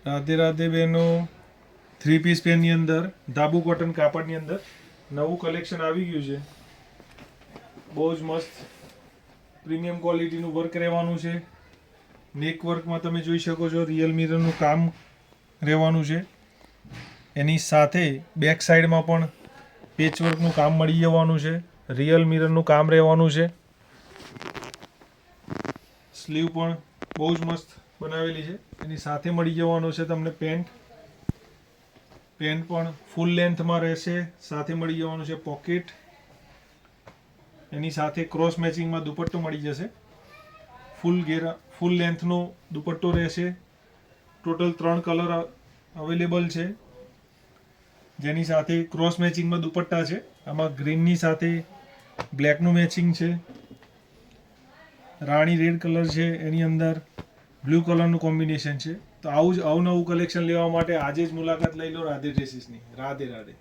રાધે રાધે બહેનો, 3 પીસ પેનની અંદર ધાબુ કોટન કાપડની અંદર નવું કલેક્શન આવી ગયું છે. બહુ જ મસ્ત પ્રીમિયમ ક્વોલિટીનું વર્ક રહેવાનું છે. નેક વર્કમાં તમે જોઈ શકો છો રિયલ મિરરનું કામ રહેવાનું છે. એની સાથે બેક સાઈડમાં પણ પેચવર્કનું કામ મળી જવાનું છે. રિયલ મિરરનું કામ રહેવાનું છે. સ્લીવ પણ બહુ જ મસ્ત બનાવેલી છે. એની સાથે મળી જવાનો છે તમને પેન્ટ પણ ફૂલ લેન્થમાં રહેશે. સાથે મળી જવાનું છે પોકેટ. એની સાથે ક્રોસ મેચિંગમાં દુપટ્ટો મળી જશે. ફૂલ લેન્થનો દુપટ્ટો રહેશે. ટોટલ 3 કલર અવેલેબલ છે, જેની સાથે ક્રોસ મેચિંગમાં દુપટ્ટા છે. આમાં ગ્રીનની સાથે બ્લેકનું મેચિંગ છે. રાણી રેડ કલર છે, એની અંદર બ્લુ કલરનું કોમ્બિનેશન છે. તો આવું જ અવનવું કલેક્શન લેવા માટે આજે જ મુલાકાત લઈ લો રાધે ડ્રેસીસની. રાધે રાધે.